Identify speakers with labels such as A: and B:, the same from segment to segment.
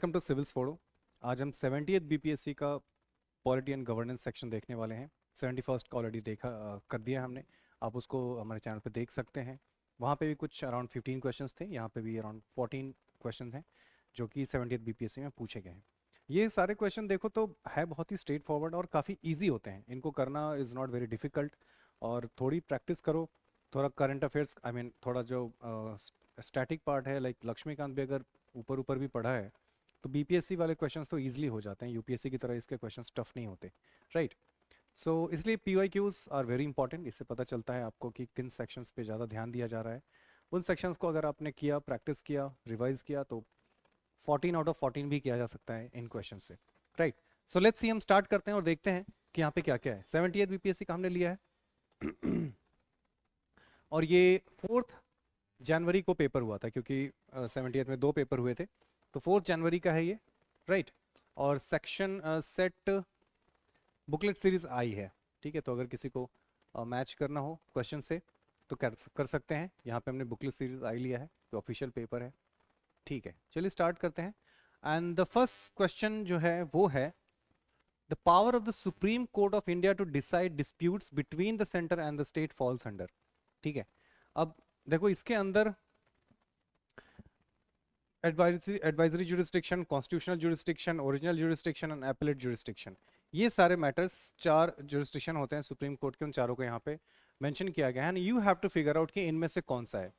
A: Welcome to civils फोड़ो। आज हम 70th BPSC का पॉलिटी एंड गवर्नेंस सेक्शन देखने वाले हैं। 71st का ऑलरेडी कर दिया हमने। आप उसको हमारे चैनल पे देख सकते हैं। वहाँ पे भी कुछ अराउंड 15 क्वेश्चंस थे, यहाँ पे भी अराउंड 14 क्वेश्चंस हैं जो कि 70th बीपीएससी में पूछे गए हैं। ये सारे क्वेश्चन देखो तो है बहुत ही स्ट्रेट फॉरवर्ड और काफ़ी ईजी होते हैं। इनको करना इज़ नॉट वेरी डिफ़िकल्ट, और थोड़ी प्रैक्टिस करो, थोड़ा करंट अफेयर्स थोड़ा जो स्टैटिक पार्ट है, लाइक लक्ष्मीकांत भी अगर ऊपर ऊपर भी पढ़ा है तो बीपीएससी वाले क्वेश्चंस तो इजीली हो जाते हैं। यूपीएससी की तरह इसके क्वेश्चंस टफ नहीं होते, राइट। सो इसलिए पीवाईक्यूज आर वेरी इंपॉर्टेंट। इससे पता चलता है आपको कि किन सेक्शंस पे ज़्यादा ध्यान दिया जा रहा है। उन सेक्शंस को अगर आपने किया, प्रैक्टिस किया, रिवाइज किया तो 14 आउट ऑफ 14 भी किया जा सकता है इन क्वेश्चन से, राइट। सो लेट्स सी, हम स्टार्ट करते हैं और देखते हैं कि यहाँ पे क्या क्या है। 70th बीपीएससी का हमने लिया है और ये 4 जनवरी को पेपर हुआ था, क्योंकि 70th में 2 पेपर हुए थे, तो 4 जनवरी का है ये, राइट। और सेक्शन सेट बुकलेट सीरीज आई है, ठीक है। तो अगर किसी को मैच करना हो क्वेश्चन से तो कर सकते हैं। यहाँ पे हमने बुकलेट सीरीज आई लिया है, जो ऑफिशियल पेपर है, ठीक है। चलिए स्टार्ट करते हैं। एंड द फर्स्ट क्वेश्चन जो है वो है, the power of the supreme court of India to decide disputes between the centre and the state falls under, ठीक है। अब देखो इसके अंदर advisory jurisdiction, constitutional jurisdiction, original jurisdiction and appellate jurisdiction, ये सारे मैटर्स, 4 जुरिस्डिक्शन होते हैं सुप्रीम कोर्ट के। उन चारों को यहाँ पे मेंशन किया गया है, and you have to figure out कि इनमें से कौन सा है।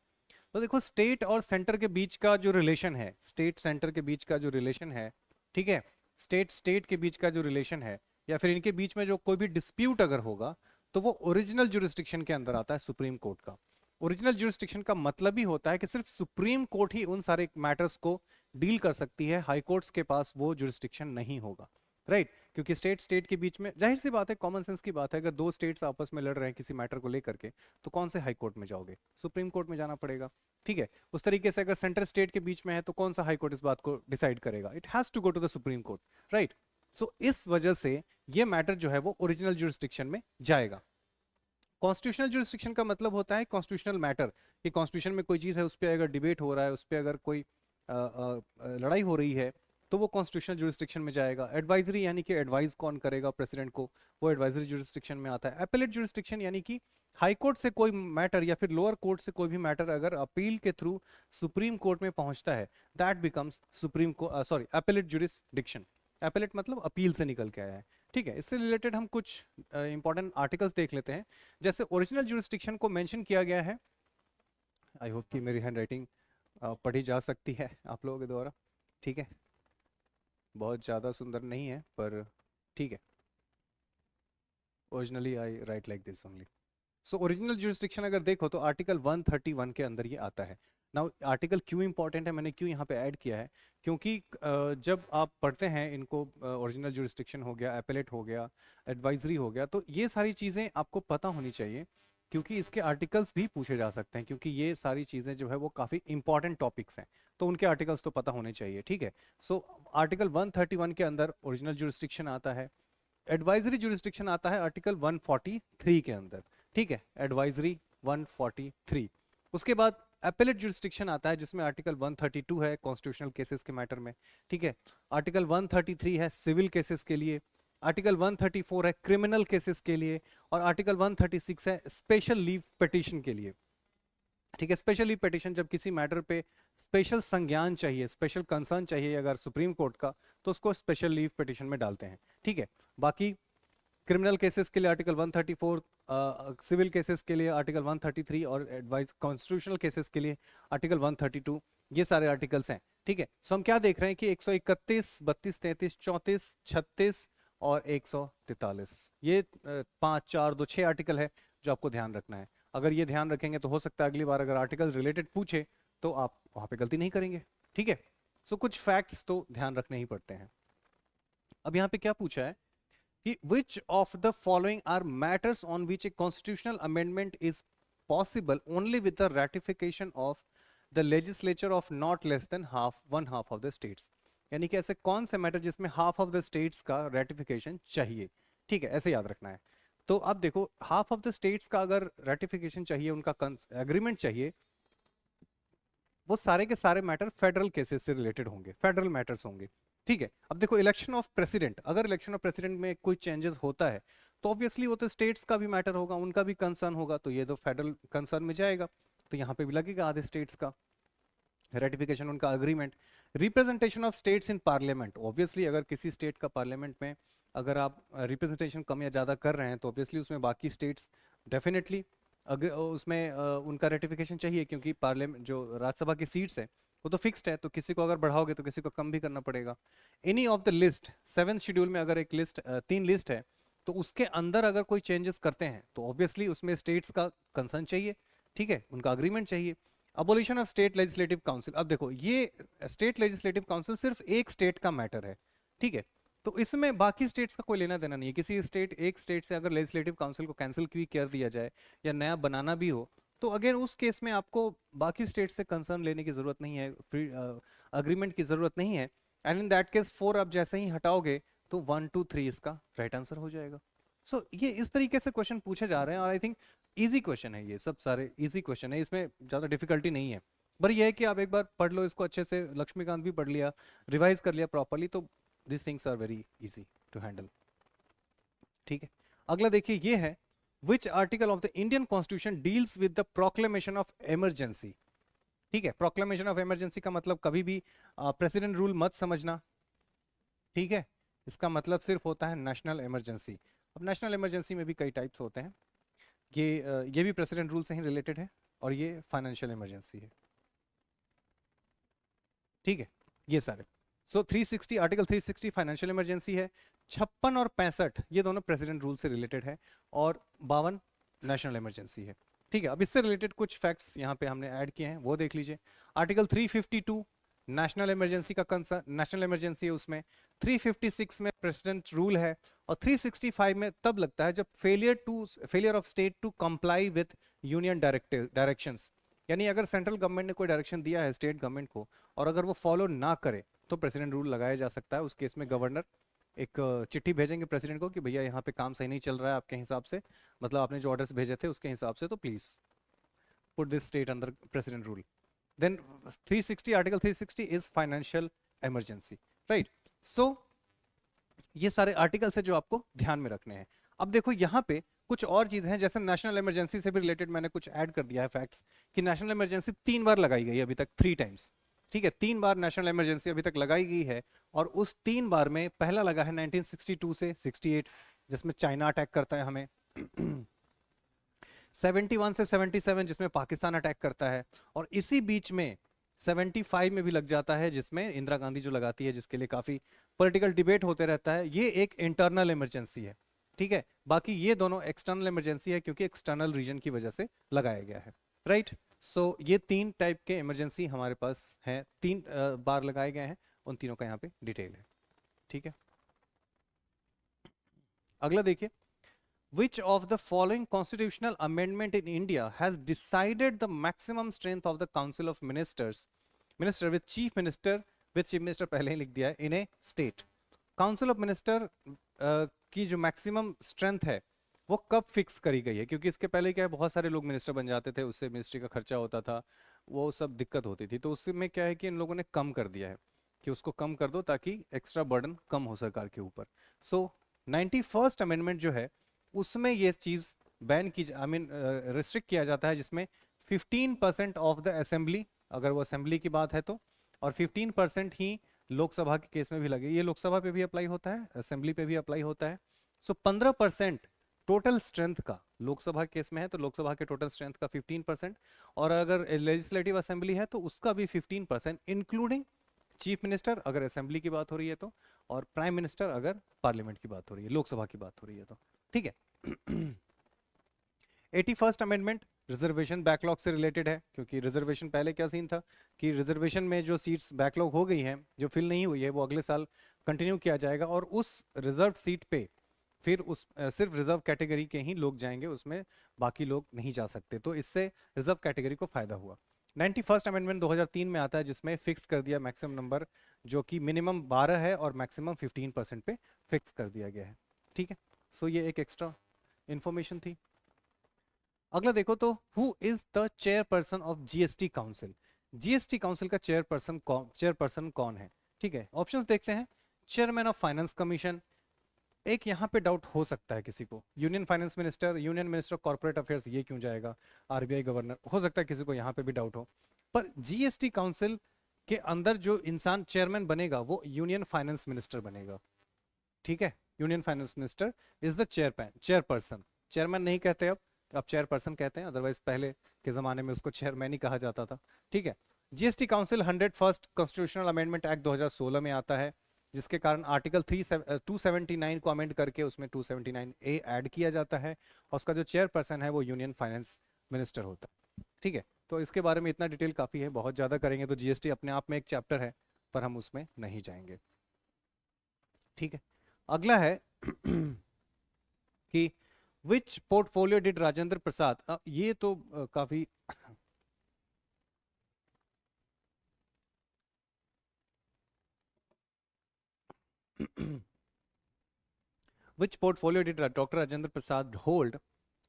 A: तो देखो स्टेट और सेंटर के बीच का जो रिलेशन है, स्टेट सेंटर के बीच का जो रिलेशन है, ठीक है, स्टेट स्टेट के बीच का जो रिलेशन है, या फिर इनके बीच में जो कोई भी डिस्प्यूट अगर होगा तो वो ओरिजिनल जुरिस्डिक्शन के अंदर आता है सुप्रीम कोर्ट का। ओरिजिनल जुरिस्डिक्शन का मतलब ही होता है कि सिर्फ सुप्रीम कोर्ट ही उन सारे मैटर्स को डील कर सकती है, हाई कोर्ट्स के पास वो जुरिस्डिक्शन नहीं होगा, राइट। क्योंकि स्टेट स्टेट के बीच में, जाहिर सी बात है, कॉमन सेंस की बात है, अगर 2 स्टेट्स आपस में लड़ रहे हैं किसी मैटर को लेकर के, तो कौन से हाई कोर्ट में जाओगे? सुप्रीम कोर्ट में जाना पड़ेगा, ठीक है। उस तरीके से अगर सेंटर स्टेट के बीच में है तो कौन सा हाई कोर्ट इस बात को डिसाइड करेगा? It has to go to the supreme court, right. So इस वजह से ये मैटर जो है वो ओरिजिनल जुरिस्डिक्शन में जाएगा। कॉन्स्टिट्यूशनल जुरिस्डिक्शन का मतलब होता है कॉन्स्टिट्यूशनल मैटर, कि कॉन्स्टिट्यूशन में कोई चीज़ है, उस पर अगर डिबेट हो रहा है, उस पर अगर कोई लड़ाई हो रही है, तो वो कॉन्स्टिट्यूशनल जुरिस्डिक्शन में जाएगा। एडवाइजरी यानी कि एडवाइस कौन करेगा प्रेसिडेंट को, वो एडवाइजरी जुरिस्डिक्शन में आता है। एपेलेट जुरिस्डिक्शन यानी कि हाई कोर्ट से कोई मैटर या फिर लोअर कोर्ट से कोई भी मैटर अगर अपील के थ्रू सुप्रीम कोर्ट में पहुंचता है, दैट बिकम्स सुप्रीम को सॉरी एपेलेट जुरिस्डिक्शन। एपेलेट मतलब अपील से निकल के आया है, ठीक है। इससे रिलेटेड हम कुछ इंपॉर्टेंट आर्टिकल्स देख लेते हैं। जैसे ओरिजिनल जुरिस्डिक्शन को मेंशन किया गया है, आई होप कि मेरी हैंड राइटिंग पढ़ी जा सकती है आप लोगों के द्वारा, ठीक है। बहुत ज़्यादा सुंदर नहीं है पर ठीक है। Originally I right like this only. So original jurisdiction अगर देखो तो आर्टिकल 131 के अंदर ये आता है। नाउ आर्टिकल क्यों इंपॉर्टेंट है, मैंने क्यों यहाँ पे ऐड किया है, क्योंकि जब आप पढ़ते हैं इनको, ओरिजिनल जुरिस्डिक्शन हो गया, एपेलेट हो गया, एडवाइजरी हो गया, तो ये सारी चीज़ें आपको पता होनी चाहिए, क्योंकि इसके आर्टिकल्स भी पूछे जा सकते हैं, क्योंकि ये सारी चीज़ें जो है वो काफ़ी इंपॉर्टेंट टॉपिक्स हैं, तो उनके आर्टिकल्स तो पता होने चाहिए, ठीक है। सो आर्टिकल 131 के अंदर ओरिजिनल जुरिस्डिक्शन आता है। एडवाइजरी जुरिस्डिक्शन आता है आर्टिकल 143 के अंदर, ठीक है, एडवाइजरी 143। उसके बाद एपेलेट जुरिस्डिक्शन आता है, जिसमें आर्टिकल 132 है कॉन्स्टिट्यूशनल केसेस के मैटर में, ठीक है। आर्टिकल 133 है सिविल केसेस के लिए, आर्टिकल 134 है क्रिमिनल केसेस के लिए, और आर्टिकल 136 है स्पेशल लीव पिटीशन के लिए, ठीक है। स्पेशल लीव पिटीशन जब किसी मैटर पे स्पेशल संज्ञान चाहिए, स्पेशल कंसर्न चाहिए अगर सुप्रीम कोर्ट का, तो उसको स्पेशल लीव पिटीशन में डालते हैं, ठीक है। बाकी क्रिमिनल केसेस के लिए आर्टिकल 134, सिविल केसेस के लिए आर्टिकल 133, और एडवाइस कॉन्स्टिट्यूशनल केसेस के लिए आर्टिकल 132, ये सारे आर्टिकल्स हैं, ठीक है। सो हम क्या देख रहे हैं कि 131, 32, 33, 34, 36 और 143, ये 5, 4, 2, 6 आर्टिकल है जो आपको ध्यान रखना है। अगर ये ध्यान रखेंगे तो हो सकता है अगली बार अगर आर्टिकल रिलेटेड पूछे तो आप वहां पे गलती नहीं करेंगे, ठीक है। सो कुछ फैक्ट्स तो ध्यान रखने ही पड़ते हैं। अब यहाँ पे क्या पूछा है कि which of the following are matters on which a constitutional amendment is possible only with the ratification of the legislature of not less than one half of the states। यानी कि ऐसे कौन से मैटर जिसमें हाफ ऑफ द स्टेट्स का ratification चाहिए, ठीक है, ऐसे याद रखना है। तो अब देखो हाफ ऑफ द स्टेट्स का अगर रेटिफिकेशन चाहिए, उनका एग्रीमेंट चाहिए, वो सारे के सारे मैटर फेडरल केसेस से रिलेटेड होंगे, फेडरल मैटर्स होंगे। ठीक है, अब देखो इलेक्शन ऑफ प्रेसिडेंट, अगर इलेक्शन ऑफ प्रेसिडेंट में कोई चेंजेस होता है तो ऑब्वियसली वो तो स्टेट्स का भी मैटर होगा, उनका भी कंसर्न होगा, तो ये तो फेडरल कंसर्न में जाएगा, तो यहाँ पे भी लगेगा आधे स्टेट्स का रेटिफिकेशन, उनका agreement. Representation of states in parliament, obviously अगर किसी स्टेट का पार्लियामेंट में अगर आप रिप्रेजेंटेशन कम या ज़्यादा कर रहे हैं तो ऑब्वियसली उसमें बाकी स्टेट्स डेफिनेटली अगर उसमें उनका रेटिफिकेशन चाहिए, क्योंकि पार्लियामेंट जो राज्यसभा की सीट्स है वो तो फिक्स्ड है, तो किसी को अगर बढ़ाओगे तो किसी को कम भी करना पड़ेगा। Any of the list, 7th schedule में अगर एक लिस्ट 3 लिस्ट है तो उसके अंदर अगर कोई चेंजेस करते हैं तो ऑब्वियसली उसमें स्टेट्स का कंसर्न चाहिए, ठीक है, उनका अग्रीमेंट चाहिए। Abolition of state legislative council, अब देखो ये स्टेट लेजिस्लेटिव काउंसिल सिर्फ एक स्टेट का मैटर है, ठीक है, तो इसमें बाकी स्टेट्स का कोई लेना देना नहीं है। किसी स्टेट, एक स्टेट से अगर लेजिस्लेटिव काउंसिल को कैंसिल भी कर दिया जाए या नया बनाना भी हो तो अगेन उस केस में आपको बाकी स्टेट से कंसर्न लेने की जरूरत नहीं है, फ्री अग्रीमेंट की जरूरत नहीं है। एंड इन दैट केस 4 आप जैसे ही हटाओगे तो 1 2 3 इसका राइट आंसर हो जाएगा। सो ये इस तरीके से क्वेश्चन पूछे जा रहे हैं और आई थिंक इजी क्वेश्चन है, ये सब सारे इजी क्वेश्चन है, इसमें ज़्यादा डिफिकल्टी नहीं है। पर ये है कि आप एक बार पढ़ लो इसको अच्छे से, लक्ष्मीकांत भी पढ़ लिया, रिवाइज कर लिया प्रॉपरली, तो this things are very easy to handle. ठीक है, अगला देखिए ये है, which article of the Indian constitution deals with the proclamation of emergency. ठीक है, प्रोक्लेमेशन ऑफ इमरजेंसी का मतलब कभी भी प्रेसिडेंट रूल मत समझना, ठीक है, इसका मतलब सिर्फ होता है नेशनल इमरजेंसी। अब नेशनल इमरजेंसी में भी कई टाइप्स होते हैं, ये भी प्रेसिडेंट रूल से ही रिलेटेड है और ये फाइनेंशियल इमरजेंसी है, ठीक है, ये सारे। सो 360, आर्टिकल 360 फाइनेंशियल इमरजेंसी है, 56 और 65 ये दोनों प्रेसिडेंट रूल से रिलेटेड है और 52 नेशनल इमरजेंसी है। ठीक है, अब इससे रिलेटेड कुछ फैक्ट्स यहाँ पे हमने ऐड किए हैं, वो देख लीजिए। आर्टिकल 352 नेशनल इमरजेंसी का कंसर्न, नेशनल इमरजेंसी है उसमें। 356 में प्रेसिडेंट रूल है और 365 में तब लगता है जब failure of state to comply with union directions, यानी अगर सेंट्रल गवर्नमेंट ने कोई डायरेक्शन दिया है स्टेट गवर्नमेंट को और अगर वो फॉलो ना करे तो प्रेसिडेंट रूल लगाया जा सकता है। उस केस में गवर्नर एक चिट्ठी भेजेंगे प्रेसिडेंट को कि भैया यहाँ पे काम सही नहीं चल रहा है आपके हिसाब से, मतलब आपने जो ऑर्डर्स भेजे थे उसके हिसाब से, तो please put this state under president rule. Then 360, article 360 is financial emergency, right. So ये सारे आर्टिकल्स है जो आपको ध्यान में रखने हैं। अब देखो यहाँ पे कुछ और चीजें हैं, जैसे नेशनल इमरजेंसी से भी रिलेटेड मैंने कुछ ऐड कर दिया है फैक्ट्स, कि नेशनल इमरजेंसी 3 बार लगाई गई है अभी तक, 3 टाइम्स, ठीक है, 3 बार नेशनल इमरजेंसी अभी तक लगाई गई है। और उस 3 बार में पहला लगा है 1962 से 68, जिसमें चाइना अटैक करता है हमें 71 से 77 जिसमें पाकिस्तान अटैक करता है, और इसी बीच में 75 में भी लग जाता है जिसमें इंदिरा गांधी जो लगाती है, जिसके लिए काफी पॉलिटिकल डिबेट होते रहता है। ये एक इंटरनल इमरजेंसी है, ठीक है, बाकी ये दोनों एक्सटर्नल इमरजेंसी है क्योंकि एक्सटर्नल रीजन की वजह से लगाया गया है, राइट। सो ये 3 टाइप के इमरजेंसी हमारे पास हैं, 3 बार लगाए गए हैं, उन तीनों का यहाँ पे डिटेल है, ठीक है। अगला देखिए, which of the following constitutional amendment in India has decided the maximum strength of the Council of Minister with Chief Minister पहले ही लिख दिया है, in a state। Council of minister की जो मैक्सिमम स्ट्रेंथ है वो कब फिक्स करी गई है, क्योंकि इसके पहले क्या है, बहुत सारे लोग मिनिस्टर बन जाते थे, उससे मिनिस्ट्री का खर्चा होता था, वो सब दिक्कत होती थी, तो उसमें क्या है कि इन लोगों ने कम कर दिया है कि उसको कम कर दो ताकि एक्स्ट्रा बर्डन कम हो सरकार के ऊपर। सो 91st अमेंडमेंट जो है उसमें ये चीज बैन की, आई मीन रिस्ट्रिक्ट किया जाता है, जिसमें 15% ऑफ द असेंबली, अगर वो असेंबली की बात है तो, और 15% ही लोकसभा के केस में भी लगे। ये लोकसभा पे भी अप्लाई होता है, असेंबली पे भी अप्लाई होता है। सो 15% टोटल स्ट्रेंथ का, लोकसभा केस में है तो लोकसभा के टोटल स्ट्रेंथ का 15%, और अगर लेजिस्लेटिव असेंबली है तो उसका भी 15%, इंक्लूडिंग चीफ मिनिस्टर अगर असेंबली की बात हो रही है तो, और प्राइम मिनिस्टर अगर पार्लियामेंट की बात हो रही है, लोकसभा की बात हो रही है तो, ठीक है। 81st अमेंडमेंट रिजर्वेशन बैकलॉग से रिलेटेड है, क्योंकि रिजर्वेशन पहले क्या सीन था कि रिजर्वेशन में जो सीट्स बैकलॉग हो गई हैं, जो फिल नहीं हुई है, वो अगले साल कंटिन्यू किया जाएगा, और उस रिजर्व सीट पे फिर उस सिर्फ रिजर्व कैटेगरी के ही लोग जाएंगे, उसमें बाकी लोग नहीं जा सकते, तो इससे रिजर्व कैटेगरी को फायदा हुआ। 91st अमेंडमेंट 2003 में आता है, जिसमें फिक्स कर दिया मैक्सिमम नंबर, जो कि मिनिमम 12 है और मैक्सिमम 15% पे फिक्स कर दिया गया है, ठीक है। सो ये एक एक्स्ट्रा इंफॉर्मेशन थी। अगला देखो तो, who is the chairperson of GST council. GST council का चेयरपर्सन कौन है? ठीक है, ऑप्शंस देखते हैं। चेयरमैन ऑफ फाइनेंस कमीशन, एक यहाँ पे डाउट हो सकता है किसी को, union finance minister, union minister of corporate affairs, ये क्यों जाएगा? आरबीआई गवर्नर, हो सकता है किसी को यहाँ पे भी डाउट हो। पर जीएसटी काउंसिल के अंदर जो इंसान चेयरमैन बनेगा वो यूनियन फाइनेंस मिनिस्टर बनेगा। ठीक है, union finance minister is the chairperson. Chairman नहीं कहते अब चेयरपर्सन कहते हैं, अदरवाइज पहले के जमाने में उसको चेयरमैन ही कहा जाता था। ठीक है, GST council 101st constitutional amendment act 2016 में आता है, जिसके कारण आर्टिकल 279 को अमेंड करके उसमें 279A ऐड किया जाता है, और उसका जो चेयरपर्सन है वो यूनियन फाइनेंस मिनिस्टर होता है। ठीक है, तो इसके बारे में इतना डिटेल काफ़ी है, बहुत ज़्यादा करेंगे तो जीएसटी अपने आप में एक चैप्टर है, पर हम उसमें नहीं जाएंगे। ठीक है, अगला है कि which portfolio did Rajendra Prasad, ये तो काफी which portfolio did doctor Rajendra Prasad hold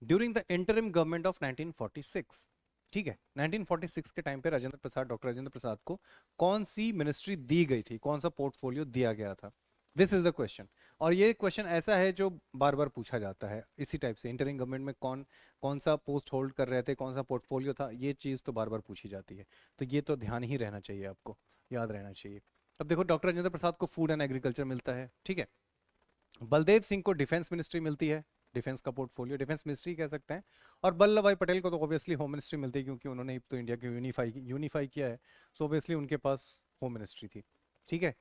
A: during the interim government of 1946? ठीक है, 1946 के टाइम पे डॉक्टर राजेंद्र प्रसाद को कौन सी मिनिस्ट्री दी गई थी, कौन सा पोर्टफोलियो दिया गया था? This is the question. और ये क्वेश्चन ऐसा है जो बार बार पूछा जाता है इसी टाइप से, इंटरिम गवर्नमेंट में कौन कौन सा पोस्ट होल्ड कर रहे थे, कौन सा पोर्टफोलियो था, ये चीज़ तो बार बार पूछी जाती है। तो ये तो ध्यान ही रहना चाहिए, आपको याद रहना चाहिए। अब देखो, डॉक्टर राजेंद्र प्रसाद को फूड एंड एग्रीकल्चर मिलता है। ठीक है, बलदेव सिंह को डिफेंस मिनिस्ट्री मिलती है, डिफेंस का पोर्टफोलियो डिफेंस मिनिस्ट्री कह सकते हैं। और वल्लभ भाई पटेल को तो ऑब्वियसली होम मिनिस्ट्री मिलती है, क्योंकि उन्होंने तो इंडिया को यूनिफाई किया है, सो ऑब्वियसली उनके पास होम मिनिस्ट्री थी। ठीक है,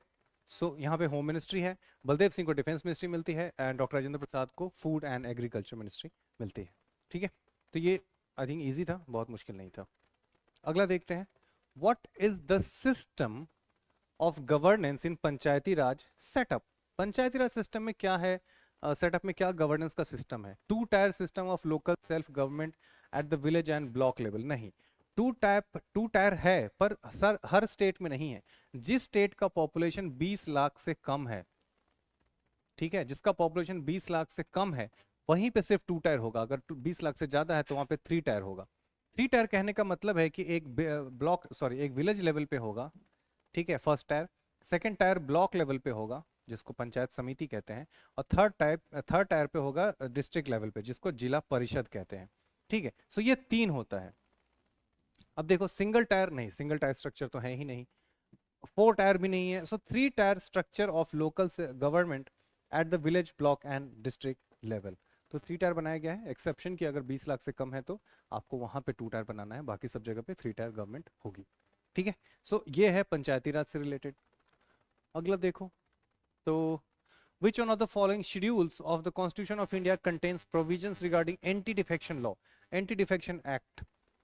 A: सो यहाँ पे होम मिनिस्ट्री है, बलदेव सिंह को डिफेंस मिनिस्ट्री मिलती है, एंड डॉक्टर राजेंद्र प्रसाद को फूड एंड एग्रीकल्चर मिनिस्ट्री मिलती है। ठीक है, तो ये आई थिंक ईजी था, बहुत मुश्किल नहीं था। अगला देखते हैं, what is the system of governance in Panchayati Raj setup? Panchayati Raj system में क्या है, सेटअप में क्या गवर्नेंस का सिस्टम है? Two tier system of local self government at the village and block level? नहीं, टू टायर है, पर सर हर स्टेट में नहीं है। जिस स्टेट का पॉपुलेशन 20 लाख से कम है, ठीक है, जिसका पॉपुलेशन 20 लाख से कम है, वहीं पे सिर्फ टू टायर होगा। अगर 20 लाख से ज्यादा है तो वहां पे 3 टायर होगा। 3 टायर कहने का मतलब है कि एक विलेज लेवल पे होगा, ठीक है, first tier. Second tier block level पे होगा, जिसको पंचायत समिति कहते हैं। और थर्ड टायर पे होगा डिस्ट्रिक्ट लेवल पे, जिसको जिला परिषद कहते हैं। ठीक है, सो ये 3 होता है। अब देखो, सिंगल टायर नहीं, सिंगल टायर स्ट्रक्चर तो है ही नहीं, 4 टायर भी नहीं है। सो 3 tyre structure of local government at the village block and district level. तो 3 टायर बनाया गया है, एक्सेप्शन की अगर 20 लाख से कम है तो आपको वहां पे 2 टायर बनाना है, बाकी सब जगह पे 3 टायर गवर्नमेंट होगी। ठीक है, सो ये है पंचायती राज से रिलेटेड। अगला देखो, तो which one of the following schedules of the Constitution of India contains provisions regarding anti-defection law? Anti-defection Act,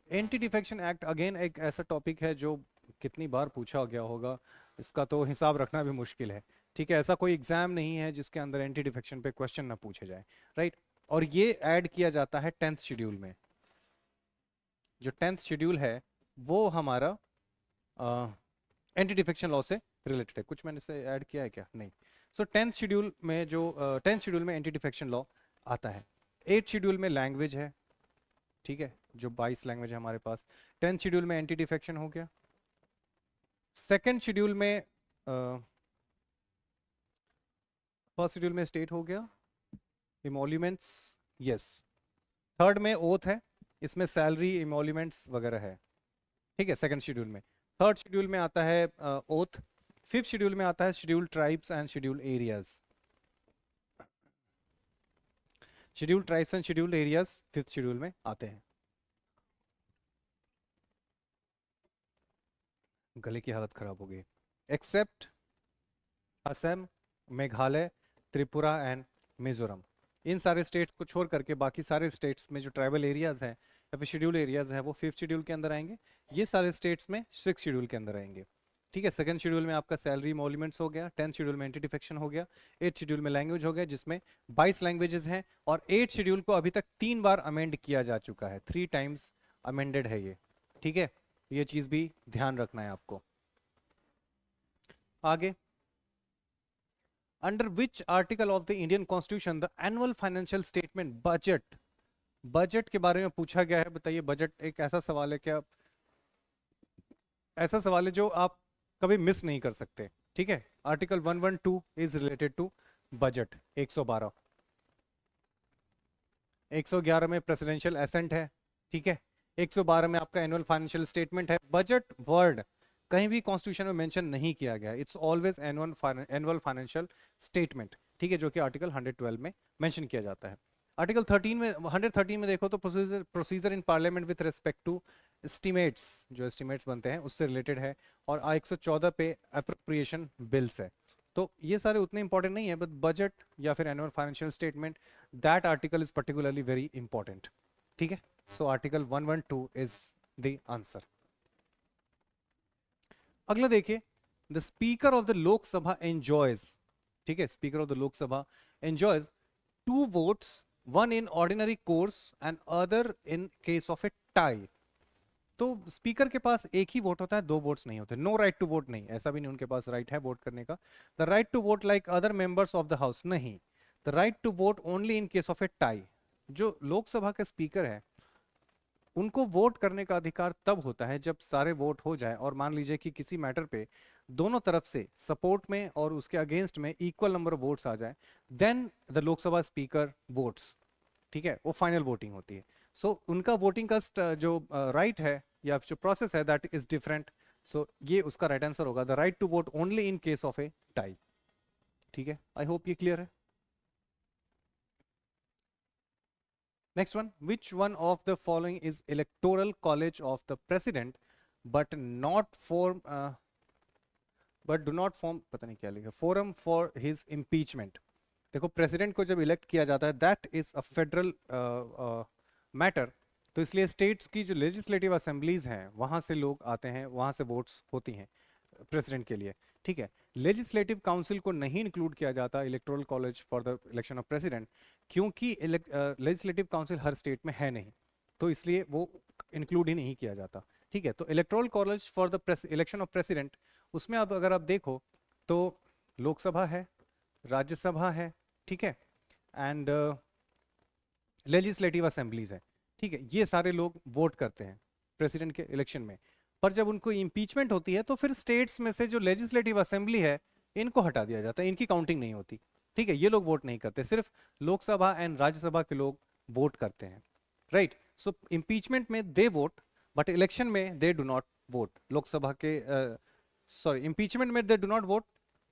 A: anti act again एक ऐसा टॉपिक है जो कितनी बार पूछा गया होगा, इसका तो हिसाब रखना भी मुश्किल है। ठीक है, ऐसा कोई एग्जाम नहीं है जिसके अंदर एंटी डिफेक्शन पे क्वेश्चन ना पूछे जाए, राइट? और ये ऐड किया जाता है 10th शेड्यूल में। जो 10th शेड्यूल है वो हमारा एंटी डिफेक्शन लॉ से रिलेटेड है। कुछ मैंने से ऐड किया है क्या? नहीं। सो 10th शेड्यूल में जो 10th शेड्यूल में एंटी डिफेक्शन लॉ आता है। 8th शेड्यूल में लैंग्वेज है, ठीक है, जो 22 लैंग्वेज है हमारे पास। 10th शेड्यूल में एंटी डिफेक्शन हो गया। सेकेंड शेड्यूल में फर्स्ट शेड्यूल में स्टेट हो गया, इमोल्यूमेंट्स, यस। थर्ड में ओथ है, इसमें सैलरी इमोल्यूमेंट्स वगैरह है, ठीक है, सेकंड शेड्यूल में। थर्ड शेड्यूल में आता है ओथ। फिफ्थ शेड्यूल में आता है schedule tribes and schedule areas. Schedule tribes and schedule areas fifth schedule में आते हैं। गले की हालत खराब हो गई। एक्सेप्ट असम, मेघालय, त्रिपुरा एंड मिजोरम, इन सारे स्टेट्स को छोड़ करके बाकी सारे स्टेट्स में जो ट्राइबल एरियाज हैं या फिर शेड्यूल एरियाज हैं वो फिफ्थ शेड्यूल के अंदर आएंगे। ये सारे स्टेट्स में सिक्स शेड्यूल के अंदर आएंगे। ठीक है, सेकंड शेड्यूल में आपका सैलरी इमोल्यूमेंट्स हो गया, 10th शेड्यूल में एंटी डिफेक्शन हो गया, 8th शेड्यूल में लैंग्वेज हो गया जिसमें 22 लैंग्वेजेस हैं, और 8th शेड्यूल को अभी तक 3 बार अमेंड किया जा चुका है, 3 टाइम्स अमेंडेड है ये। ठीक है, ये चीज भी ध्यान रखना है आपको। आगे, under which article of the Indian constitution the annual financial statement budget के बारे में पूछा गया है? बताइए, बजट एक ऐसा सवाल है क्या ऐसा सवाल है जो आप कभी मिस नहीं कर सकते, ठीक है। Article 112 is related to budget. 112, 111 में प्रेसिडेंशियल एसेंट है, ठीक है। 112 में आपका एनुअल फाइनेंशियल स्टेटमेंट है। बजट वर्ड कहीं भी कॉन्स्टिट्यूशन में मेंशन नहीं किया गया, it's always annual financial statement, ठीक है, जो कि आर्टिकल 112 में मेंशन किया जाता है। आर्टिकल 13 में 113 में देखो तो procedure in parliament with respect to estimates, जो एस्टिमेट्स बनते हैं उससे रिलेटेड है। और 114 पे अप्रोप्रिएशन बिल्स है। तो ये सारे उतने इंपॉर्टेंट नहीं है, बट बजट या फिर annual financial statement, that article is particularly very important, ठीक है। So article 112 is the answer. अगला देखिए, the speaker of the Lok Sabha enjoys, ठीक है, speaker of the Lok Sabha enjoys 2 votes, one in ordinary course and other in case of a tie। तो speaker के पास एक ही vote होता है, 2 वोट्स नहीं होते। नो राइट टू वोट नहीं, ऐसा भी नहीं उनके पास राइट है वोट करने का। The right to vote like other members of the house, नहीं। The right to vote only in case of a tie. जो लोकसभा के स्पीकर है उनको वोट करने का अधिकार तब होता है जब सारे वोट हो जाए और मान लीजिए कि किसी मैटर पे दोनों तरफ से सपोर्ट में और उसके अगेंस्ट में इक्वल नंबर ऑफ वोट्स आ जाए, then the Lok Sabha speaker votes, ठीक है, वो फाइनल वोटिंग होती है। सो उनका वोटिंग का जो राइट है या जो प्रोसेस है दैट इज डिफरेंट। सो ये उसका राइट आंसर होगा, the right to vote only in case of a tie, ठीक है। आई होप ये क्लियर है। Next one, which one of the following is electoral college of the president but not form but do not form, पता नहीं क्या लिखा, forum for his impeachment। देखो president को जब इलेक्ट किया जाता है that is a federal matter, तो इसलिए स्टेट्स की जो लेजिस्लेटिव असेंबलीज हैं वहां से लोग आते हैं, वहां से वोट्स होती हैं प्रेसिडेंट के लिए, ठीक है। लेजिस्लेटिव काउंसिल को नहीं इंक्लूड किया जाता electoral college for the election of president, क्योंकि लेजिस्लेटिव काउंसिल हर स्टेट में है नहीं, तो इसलिए वो इंक्लूड ही नहीं किया जाता, ठीक है। तो electoral college for the election of president, उसमें अब अगर आप देखो तो लोकसभा है, राज्यसभा है, ठीक है, एंड लेजिस्लेटिव असेंबलीज है, ठीक है। ये सारे लोग वोट करते हैं प्रेसिडेंट के इलेक्शन में। पर जब उनको इम्पीचमेंट होती है तो फिर स्टेट्स में से जो लेजिस्लेटिव असेंबली है इनको हटा दिया जाता है, इनकी काउंटिंग नहीं होती, ठीक है। ये लोग वोट नहीं करते, सिर्फ लोकसभा एंड राज्यसभा के लोग वोट करते हैं, राइट। सो इम्पीचमेंट में दे वोट बट इलेक्शन में they do not vote. Lok Sabha के सॉरी, इम्पीचमेंट में they do not vote,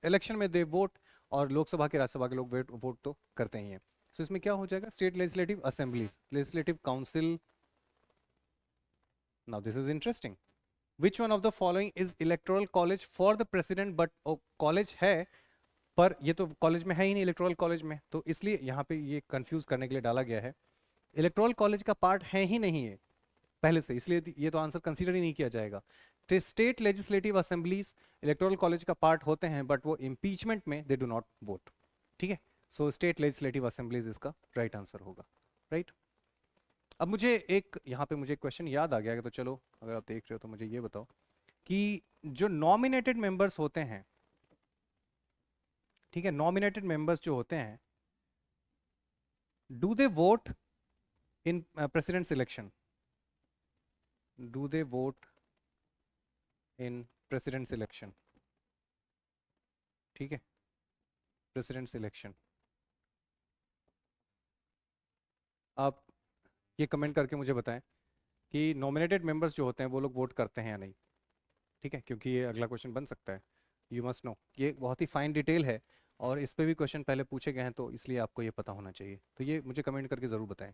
A: election में दे वोट, और लोकसभा के राज्यसभा के लोग वोट तो करते ही हैं। सो इसमें क्या हो जाएगा, state legislative assemblies, legislative council. Now this is interesting, which one of the following is electoral college for the president, but college है पर ये तो कॉलेज में है ही नहीं इलेक्टोरल कॉलेज में, तो इसलिए यहाँ पे ये कंफ्यूज करने के लिए डाला गया है। इलेक्टोरल कॉलेज का पार्ट है ही नहीं है पहले से, इसलिए ये तो आंसर कंसीडर ही नहीं किया जाएगा। State legislative assemblies electoral college का पार्ट होते हैं बट वो इम्पीचमेंट में दे डू नॉट वोट, ठीक है। सो स्टेट लेजिस्लेटिव असेंबलीज इसका राइट आंसर होगा, राइट। अब मुझे एक यहाँ पे मुझे क्वेश्चन याद आ गया, तो चलो अगर आप देख रहे हो तो मुझे ये बताओ कि जो नॉमिनेटेड मेंबर्स होते हैं, ठीक है, नॉमिनेटेड मेंबर्स जो होते हैं, do they vote in president's election, do they vote in president's election, ठीक है, प्रेसिडेंट्स इलेक्शन। आप ये कमेंट करके मुझे बताएं कि नॉमिनेटेड मेंबर्स जो होते हैं वो लोग वोट करते हैं या नहीं, ठीक है, क्योंकि ये अगला क्वेश्चन बन सकता है। यू मस्ट नो, ये बहुत ही फाइन डिटेल है और इस पे भी क्वेश्चन पहले पूछे गए हैं, तो इसलिए आपको ये पता होना चाहिए, तो ये मुझे कमेंट करके ज़रूर बताएं,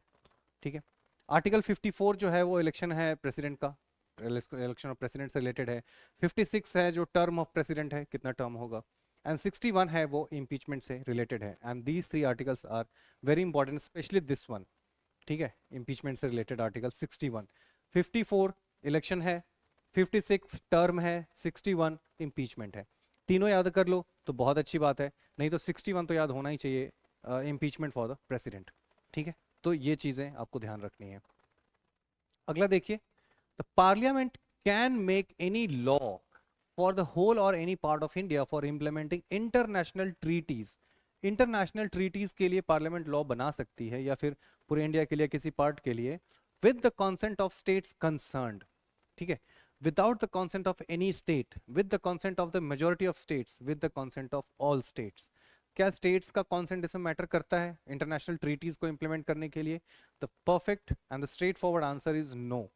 A: ठीक है। आर्टिकल 54 जो है वो इलेक्शन है प्रेसिडेंट का, इलेक्शन ऑफ प्रेसिडेंट से रिलेटेड है। 56 है जो टर्म ऑफ प्रेसिडेंट है, कितना टर्म होगा, एंड 61 है वो इम्पीचमेंट से रिलेटेड है। And these 3 articles are very important, specially this one, ठीक है, इम्पीचमेंट से रिलेटेड आर्टिकल 61। 54 इलेक्शन है, 56 टर्म है, 61 इम्पीचमेंट है। तीनों याद कर लो तो बहुत अच्छी बात है, नहीं तो 61 तो याद होना ही चाहिए, इम्पीचमेंट फॉर द प्रेसिडेंट, ठीक है। तो ये चीज़ें आपको ध्यान रखनी है। अगला देखिए, the parliament can make any law for the whole और any part of India for implementing international treaties. International treaties के लिए पार्लियामेंट लॉ बना सकती है या फिर पूरे इंडिया के लिए किसी पार्ट के लिए, with the consent of states concerned, ठीक है। without the consent of any state, with the consent of the majority of states, with the consent of all states. क्या स्टेट्स का कॉन्सेंट इसमें मैटर करता है इंटरनेशनल ट्रीटीज को implement करने के लिए? The perfect and the straightforward answer is no.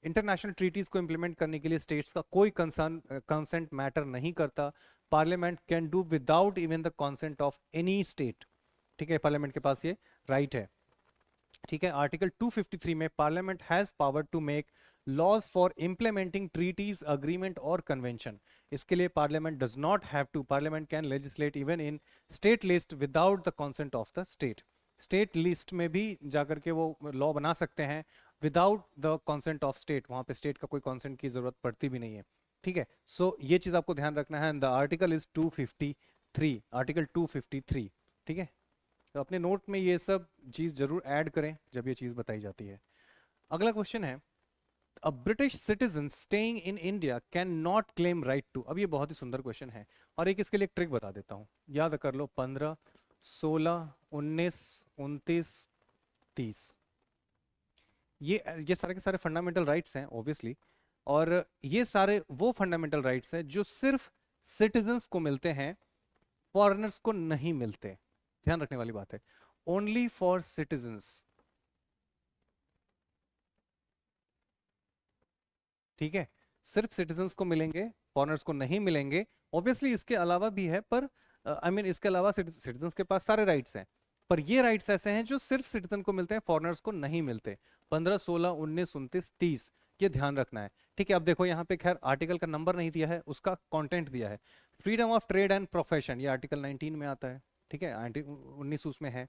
A: International treaties को इंप्लीमेंट करने के लिए स्टेट्स का कोई कंसेंट मैटर नहीं करता. Parliament can do without even the consent of any state. ठीक है, पार्लियामेंट के पास ये राइट है. ठीक है, आर्टिकल 253 में parliament has power to make laws for implementing treaties, agreement और कन्वेंशन. इसके लिए parliament does not have to, parliament can legislate even in state list without the consent of the state. State list में भी जाकर के वो law बना सकते हैं without the consent of state. वहां पे स्टेट का कोई कंसेंट की जरूरत पड़ती भी नहीं है. ठीक है, सो ये चीज आपको ध्यान रखना है. The article is 253, article 253. ठीक है, तो अपने नोट में ये सब चीज जरूर ऐड करें जब ये चीज बताई जाती है. अगला क्वेश्चन है, a British citizen staying in India cannot claim right to. अब ये बहुत ही सुंदर क्वेश्चन है और एक इसके लिए एक ट्रिक बता देता हूं. याद कर लो, 15, 16, 19, 29, 30, ये सारे के सारे फंडामेंटल राइट्स हैं ऑब्वियसली. और ये सारे वो फंडामेंटल राइट्स हैं जो सिर्फ सिटीजन्स को मिलते हैं, फॉरेनर्स को नहीं मिलते. ध्यान रखने वाली बात है, ओनली फॉर सिटीजन्स. ठीक है, सिर्फ सिटीजन्स को मिलेंगे, फॉरेनर्स को नहीं मिलेंगे. ऑब्वियसली इसके अलावा भी है, पर आई मीन इसके अलावा सिटीजन्स के पास सारे राइट्स हैं, पर ये राइट्स ऐसे हैं जो सिर्फ सिटीजन को मिलते हैं, फॉरेनर्स को नहीं मिलते. 15, 16, 19, 29, 30, ये ध्यान रखना है. ठीक है, अब देखो यहाँ पे खैर आर्टिकल का नंबर नहीं दिया है, उसका कंटेंट दिया है. Freedom of trade and profession, ये आर्टिकल 19 में आता है. ठीक है, 19 उसमें है.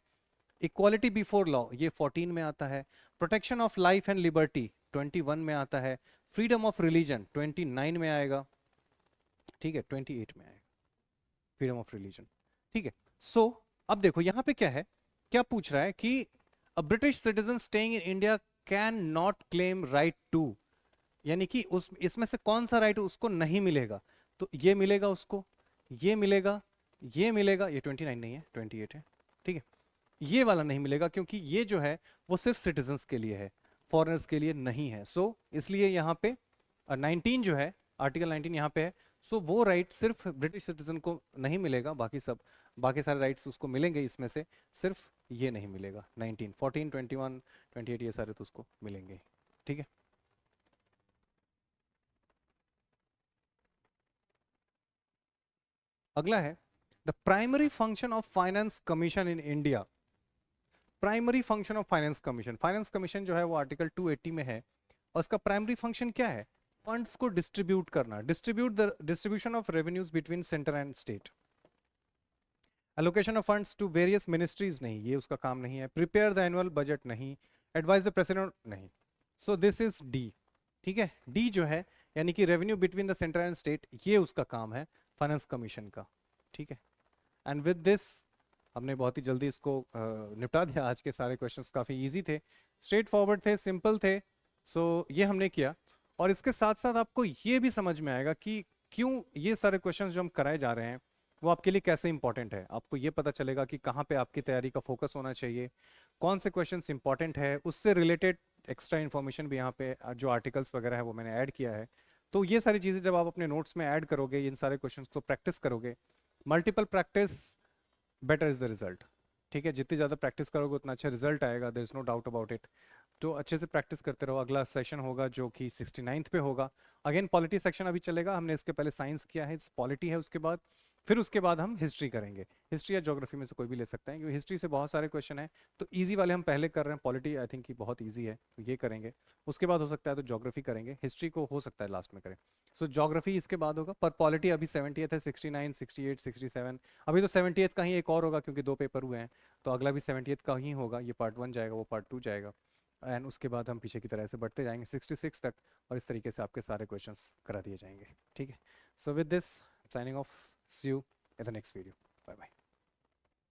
A: इक्वालिटी बिफोर लॉ, ये 14 में आता है. Protection of life and liberty 21 में आता है. फ्रीडम ऑफ रिलीजन 29 में आएगा. ठीक है, 28 में आएगा फ्रीडम ऑफ रिलीजन. ठीक है, सो अब देखो यहाँ पे क्या है, क्या पूछ रहा है कि a British citizen staying in India cannot claim right to, यानी कि उस इसमें से कौन सा राइट उसको नहीं मिलेगा. तो ये मिलेगा उसको, ये मिलेगा, ये मिलेगा. ये 29 नहीं है, 28 है. ठीक है, ये वाला नहीं मिलेगा क्योंकि ये जो है वो सिर्फ सिटीजन्स के लिए है, फॉरेनर्स के लिए नहीं है. सो इसलिए यहाँ पे 19 जो है, आर्टिकल 19 यहाँ पे है. सो वो राइट सिर्फ ब्रिटिश सिटीजन को नहीं मिलेगा, बाकी सारे राइट्स उसको मिलेंगे. इसमें से सिर्फ ये नहीं मिलेगा. 19, 14, 21, 28 ये सारे तो उसको मिलेंगे. ठीक है, अगला है, the primary function of finance commission in India. Primary function of finance commission, finance commission जो है वो आर्टिकल 280 में है और उसका प्राइमरी फंक्शन क्या है? फंड्स को डिस्ट्रीब्यूट करना, distribution of revenues between centre and state. Allocation of funds to various ministries नहीं, ये उसका काम नहीं है. प्रिपेयर द एनुअल बजट नहीं. एडवाइज द प्रेसिडेंट नहीं. So this is D. ठीक है, डी जो है यानी कि revenue between the centre and state, ये उसका काम है फाइनेंस कमीशन का. ठीक है, एंड विद दिस हमने बहुत ही जल्दी इसको निपटा दिया. आज के सारे क्वेश्चंस काफ़ी इजी थे, स्ट्रेट फॉरवर्ड थे, सिंपल थे. सो ये हमने किया और इसके साथ साथ आपको ये भी समझ में आएगा कि क्यों ये सारे क्वेश्चंस जो हम कराए जा रहे हैं वो आपके लिए कैसे इंपॉर्टेंट है. आपको ये पता चलेगा कि कहाँ पे आपकी तैयारी का फोकस होना चाहिए, कौन से क्वेश्चंस इंपॉर्टेंट है, उससे रिलेटेड एक्स्ट्रा इन्फॉर्मेशन भी यहाँ पे जो आर्टिकल्स वगैरह है वो मैंने ऐड किया है. तो ये सारी चीज़ें जब आप अपने नोट्स में ऐड करोगे, इन सारे क्वेश्चन को प्रैक्टिस करोगे, multiple practice better is the result. ठीक है, जितनी ज़्यादा प्रैक्टिस करोगे उतना अच्छा रिजल्ट आएगा, there is no doubt about it. तो अच्छे से प्रैक्टिस करते रहो. अगला सेशन होगा जो कि 69th पे होगा. अगेन पॉलिटी सेक्शन अभी चलेगा. हमने इसके पहले साइंस किया है, पॉलिटी है उसके बाद, फिर उसके बाद हम हिस्ट्री करेंगे. हिस्ट्री या ज्योग्राफी में से कोई भी ले सकते हैं क्योंकि हिस्ट्री से बहुत सारे क्वेश्चन हैं. तो ईजी वाले हम पहले कर रहे हैं. पॉलिटी आई थिंक कि बहुत ईजी है तो ये करेंगे. उसके बाद हो सकता है तो ज्योग्राफी करेंगे. हिस्ट्री को हो सकता है लास्ट में करें. सो ज्योग्राफी इसके बाद होगा. पर पॉलिटी अभी 70th है, 69, 68, 67. अभी तो 70th का ही एक और होगा क्योंकि 2 पेपर हुए हैं. तो अगला भी 70th का ही होगा. ये पार्ट 1 जाएगा, वो पार्ट 2 जाएगा, एंड उसके बाद हम पीछे की तरह से बढ़ते जाएंगे 66 तक और इस तरीके से आपके सारे क्वेश्चंस करा दिए जाएंगे. ठीक है, so with this signing off, see you in the next video. Bye bye.